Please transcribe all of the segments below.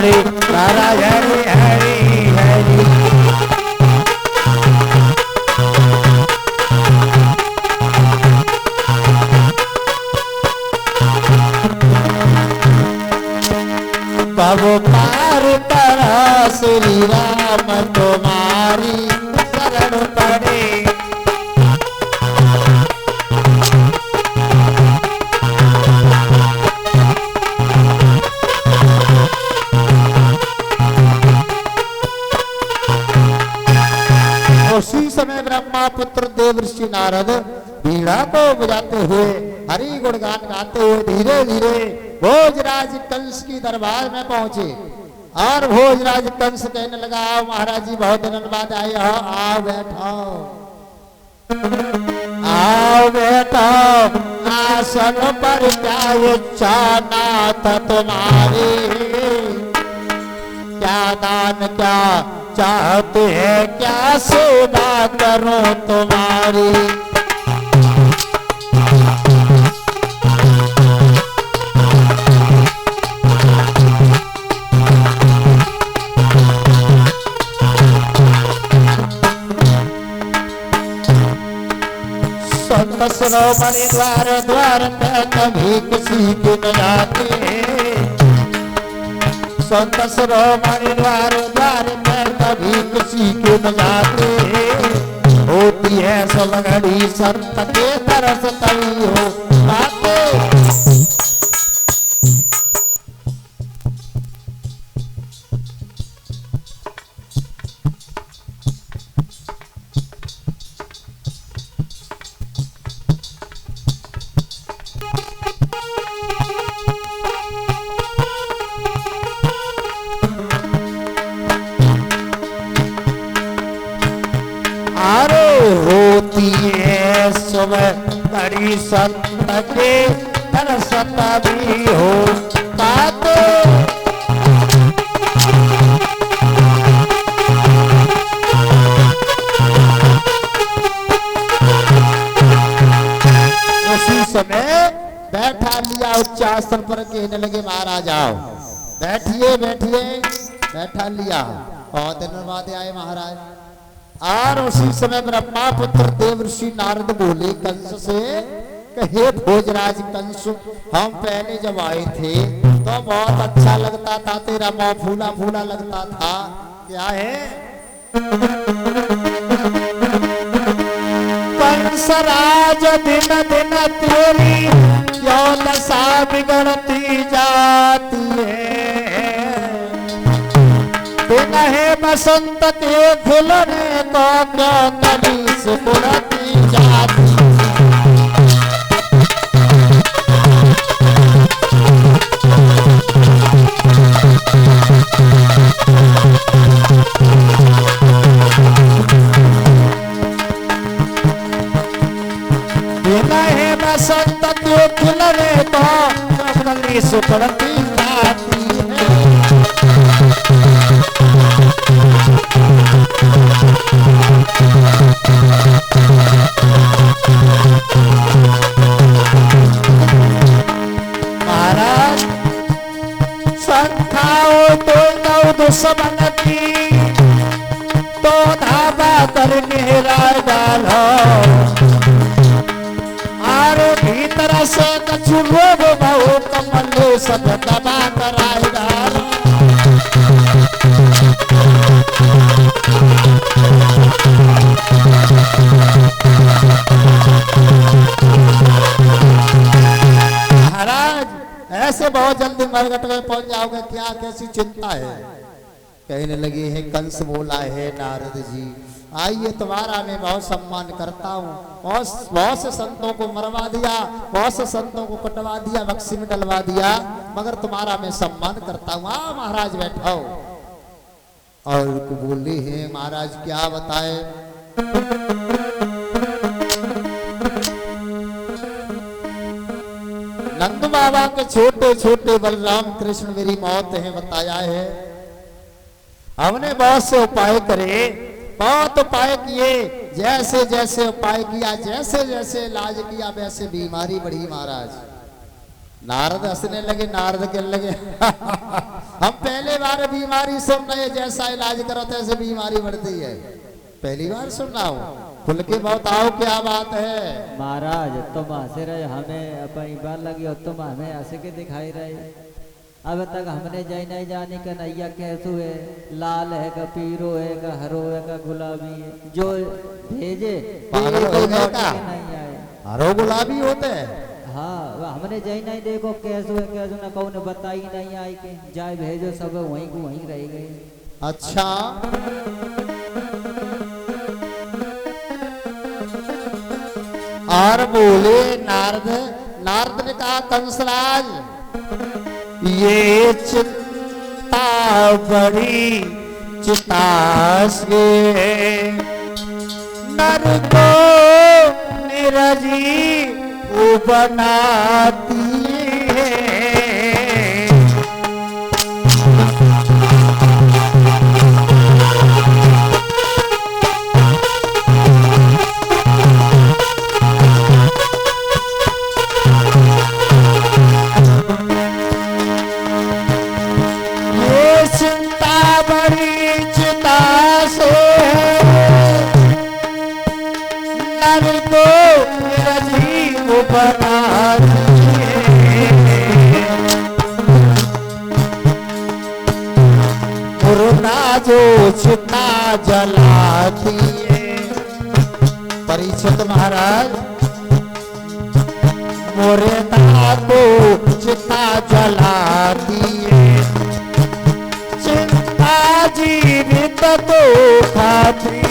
हरि महाराज हरि हरि हरि। कब पार करा श्री राम तुम्हारी शरण पड़े। उसी समय ब्रह्मा पुत्र देवर्षि नारद बीड़ा को बजाते हुए हरि गुणगान गाते हुए धीरे धीरे भोजराज कंस की दरबार में पहुंचे। और भोजराज कंस कहने लगा, आओ महाराज जी बहुत दिनों बाद आए हो, आओ बैठो आओ बैठो। आसन पर क्या इच्छा नाथ तुम्हारी, क्या दान क्या चाहते हैं, क्या सेवा करूं तुम्हारी। सरोवरी द्वार द्वार पे कभी किसी की न जाती है। संत सरोवरी द्वार द्वार पे कभी किसी की न जाती है। होती है सब घड़ी संत के तरस तभी हो पाते। बड़ी संत के तरसत भी हो पाते। उसी समय बैठा लिया उच्च आसन पर, कहने लगे महाराज आओ बैठिए बैठिए। बैठा लिया, बहुत दिन बाद आए महाराज। और उसी समय ब्रह्मा पुत्र देवर्षि नारद बोले कंस से, कहे भोजराज कंस, हम पहले जब आए थे तो बहुत अच्छा लगता था, तेरा मुंह फूला फूला लगता था। क्या है? कंस राज दिन दिन तेरी क्यों दशा बिगड़ती जाती है। दिन है बसंत के खिलने तो क्यों कली सिकुड़ती जाती। दिन है बसंत के खिलने तो क्यों कली सिकुड़ती जाती है। महाराज संख्याओं तो नौ दुश्मन की तो धावा कर घेरा डालो। और भीतर से कछु रोग बहु कमल सब दबा कराए डालो। महाराज ऐसे बहुत जल्दी मरघट में पहुंच जाओगे, क्या कैसी चिंता है। कहने लगे हैं कंस बोला है नारद जी आइए तुम्हारा मैं बहुत सम्मान करता हूँ। बहुत से संतों को मरवा दिया, बहुत से संतों को कटवा दिया, बक्सी में डलवा दिया, मगर तुम्हारा मैं सम्मान करता हूँ। आ महाराज बैठो। और बोले हैं महाराज क्या बताए। नंद बाबा के छोटे छोटे बलराम कृष्ण मेरी मौत है बताया है। हमने बहुत से उपाय करे, बहुत उपाय किए, जैसे जैसे उपाय किया, जैसे जैसे इलाज किया, वैसे बीमारी बढ़ी महाराज। नारद हंसने लगे, नारद कहने लगे हम पहले बार बीमारी सुन रहे, जैसा इलाज करो तैसे बीमारी बढ़ती है। पहली बार सुन रहा हूँ, खुल के बताओ क्या बात है। महाराज तुम हंसे रहे, हमें अपनी बार लगी और तुम हमें हंस के दिखाई रहे। अब तक हमने जाई नहीं जाने का नैया कैसू है, लाल है का पीरो है का हरो है का गुलाबी है, जो भेजे पागल हो गए का? नहीं आए। हरो गुलाबी होते हैं। हाँ हमने जाई नहीं देखो कैसो है कैसो ना, कौन बताई नहीं आई के जाए भेजो सब वहीं को वहीं रह गए। अच्छा और बोले नारद, नारद ने कहा कंसराज ये चिंता बड़ी चिता से नर को निरजी बनाती है। ये चिंता बड़ी चिता से नर को रजीव बनाती है। मुर्दा जो चिता जलाती है। परीक्षित महाराज मुर्दा को चिता जलाती है, चिंता जीवित को खाती है।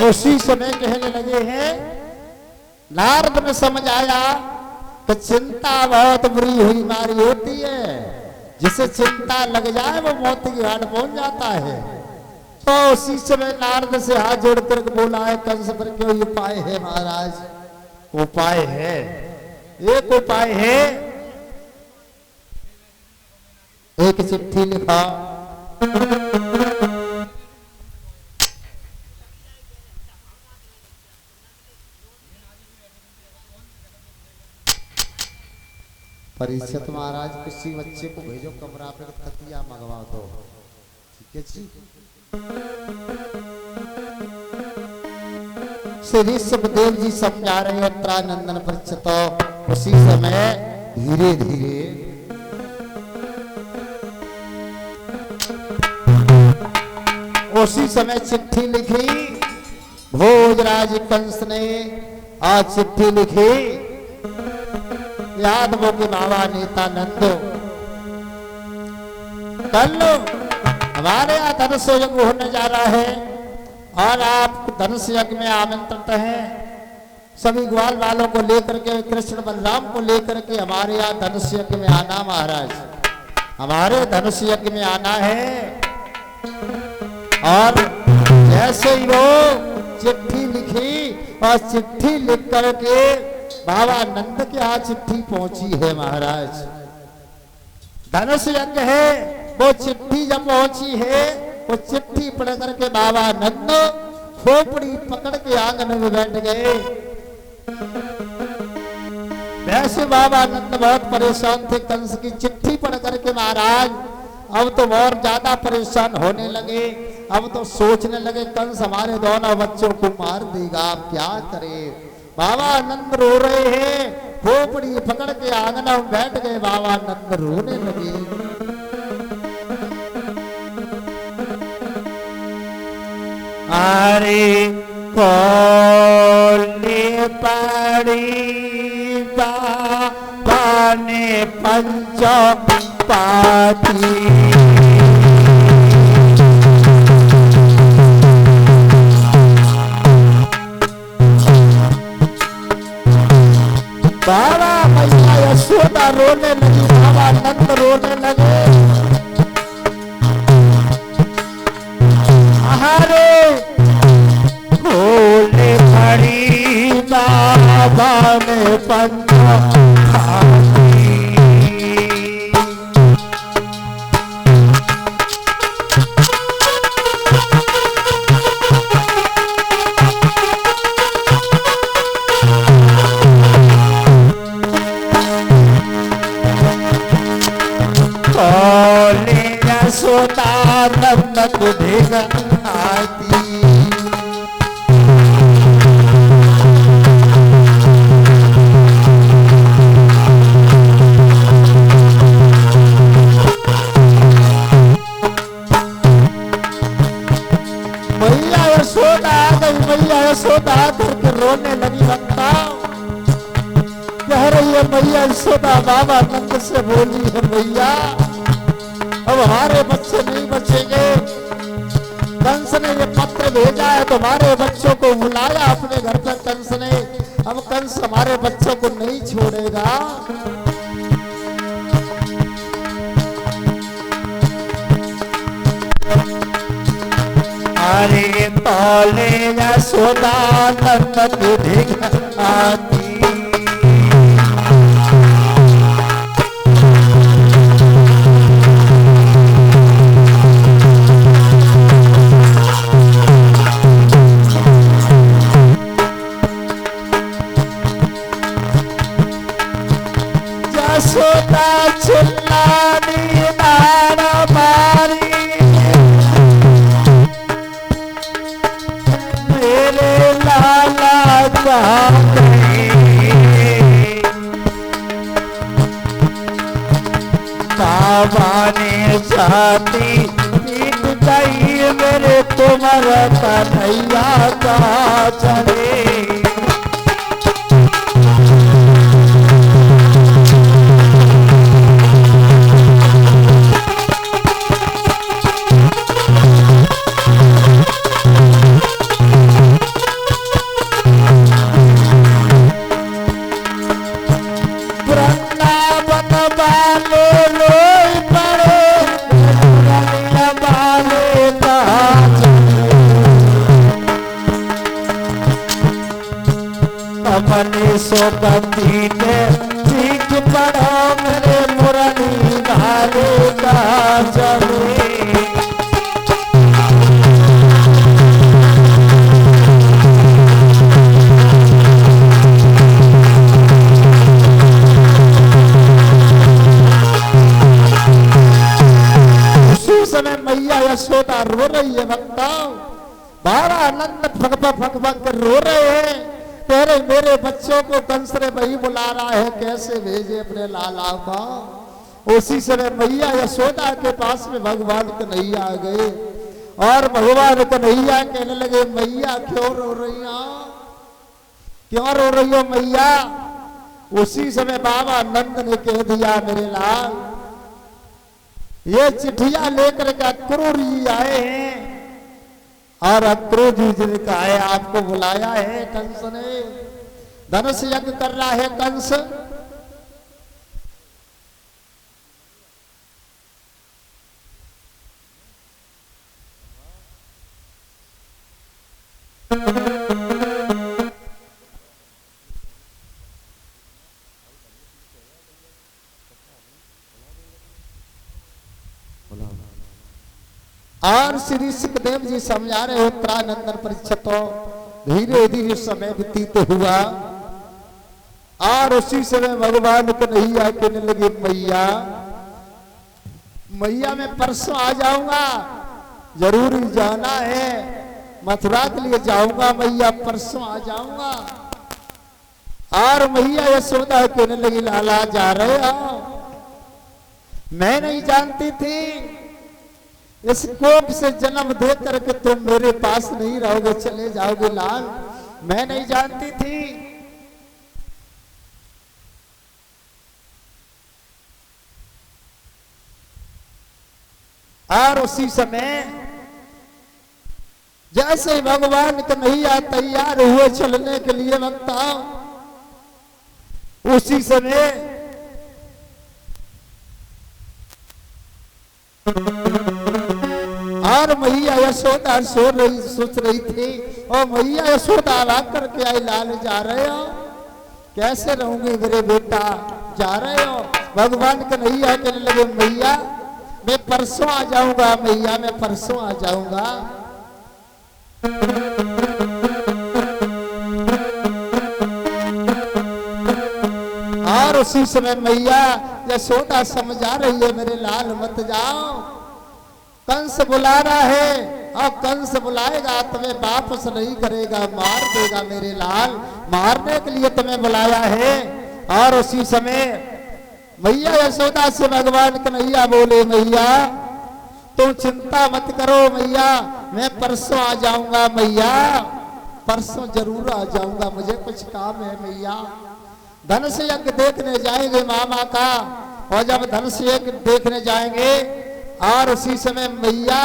उसी समय कहने लगे हैं, नारद में समझ आया कि चिंता बहुत बुरी हुई मारी होती है, जिसे चिंता लग जाए वो मौत की घाट पहुंच जाता है। तो उसी समय नारद से हाथ जोड़ कर बोला है, कंस पर क्यों उपाय है महाराज? उपाय है, एक उपाय है, एक चिट्ठी लिखा। परीक्षित महाराज किसी बच्चे को भेजो कमरा पे तकिया मंगवा दो, ठीक है जी। श्री सुखदेव जी समझा रहे हैं त्रानंदन परीक्षित। उसी समय धीरे धीरे उसी समय चिट्ठी लिखी भोजराज कंस ने। आज चिट्ठी लिखी यादवों के बाबा नेता नंदो, कल हमारे यहाँ धनुष यज्ञ होने जा रहा है और आप धनुष यज्ञ में आमंत्रित हैं। सभी ग्वाल वालों को लेकर के, कृष्ण बलराम को लेकर के हमारे यहाँ धनुष यज्ञ में आना महाराज, हमारे धनुष यज्ञ में आना है। और जैसे ही वो चिट्ठी लिखी और चिट्ठी लिख करके बाबा नंद के यहाँ चिट्ठी पहुंची है महाराज। धनुष यज्ञ है, वो चिट्ठी जब पहुंची है, वो चिट्ठी पढ़ करके बाबा नंद खोपड़ी पकड़ के आंगन में बैठ गए। वैसे बाबा नंद बहुत परेशान थे कंस की चिट्ठी पढ़ करके महाराज। अब तो और ज्यादा परेशान होने लगे। अब तो सोचने लगे कंस हमारे दोनों बच्चों को मार देगा, अब क्या करें। बाबा नंद रो रहे हैं, खोपड़ी पकड़ के आंगन में बैठ गए। बाबा नंद रोने लगे। अरे कोली पड़ी बाबा ने पंचो पाती। बाबा मैया यशोदा रोने लगी, बाबा नंद रोने लगे। अरे खोले पड़ी बाबा नंदन ढेग आती। मैया यशोदा आ गई, मैया यशोदा करके रोने लगी। लगता कह रही है मैया यशोदा बाबा नंद से बोली है मैया अब हमारे बच्चे नहीं बचेंगे। कंस ने ये पत्र भेजा है, तुम्हारे बच्चों को बुलाया अपने घर पर कंस ने। अब कंस हमारे बच्चों को नहीं छोड़ेगा। अरे तौले यशोदा नंदन ढेग आती। यशोदा चिल्लानी नारा मारी मेरे लाला कहाँ गए। बाबा ने छाती पीट गई मेरे तुम्हारा कन्हैया कहाँ चले। सोगंधी ने ठीक पड़ा मेरे मुरली घाले का चले। उसी समय मैया यशोदा रो रही है। बताओ बाबा आनंद फक फक कर रो रहे हैं। तेरे मेरे बच्चों को कंस ने वही बुला रहा है, कैसे भेजे अपने लाला को। उसी समय मैया यशोदा के पास में भगवान कन्हैया आ गए और भगवान कन्हैया कहने लगे मैया क्यों रो रही हो, क्यों रो रही हो मैया। उसी समय बाबा नंद ने कह दिया मेरे लाल ये चिट्ठियां लेकर के अक्रूर जी आए हैं और अक्रूर जी ने कहा है आपको बुलाया है कंस ने, धनुष यज्ञ कर रहा है कंस। और श्री सुखदेव जी समझा रहे उत्तरानंदन परीक्षितों। धीरे धीरे समय व्यतीत हुआ और उसी समय भगवान कन्हैया कहने लगे मैया मैया मैं परसों आ जाऊंगा, जरूरी जाना है, मथुरा के लिए जाऊंगा मैया, परसों आ जाऊंगा। और मैया यशोदा कहने लगी लाला जा रहे हो, मैं नहीं जानती थी इस कोप से जन्म दे करके तुम मेरे पास नहीं रहोगे, चले जाओगे लाल, मैं नहीं जानती थी। और उसी समय जैसे ही भगवान कन्हैया तैयार हुए चलने के लिए वक्ता, उसी समय और मैया यशोदा सोच रही थी और मैया यशोदा भाग करके आई लाल जा रहे हो, कैसे रहूंगी मेरे बेटा, जा रहे हो। भगवान कन्हैया कहने लगे मैया मैं परसों आ जाऊंगा, मैया मैं परसों आ जाऊंगा। और उसी समय मैया यशोदा समझा रही है मेरे लाल मत जाओ, कंस बुला रहा है और कंस बुलाएगा तुम्हें वापस नहीं करेगा, मार देगा मेरे लाल, मारने के लिए तुम्हें बुलाया है। और उसी समय मैया यशोदा से भगवान कन्हैया बोले, मैया तुम चिंता मत करो मैया, मैं परसों आ जाऊंगा मैया, परसों जरूर आ जाऊंगा, मुझे कुछ काम है मैया। धनुष यज्ञ देखने जाएंगे मामा का, और जब धनुष यज्ञ देखने जाएंगे और उसी समय मैया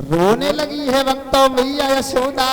रोने लगी है भक्तों, मैया यशोदा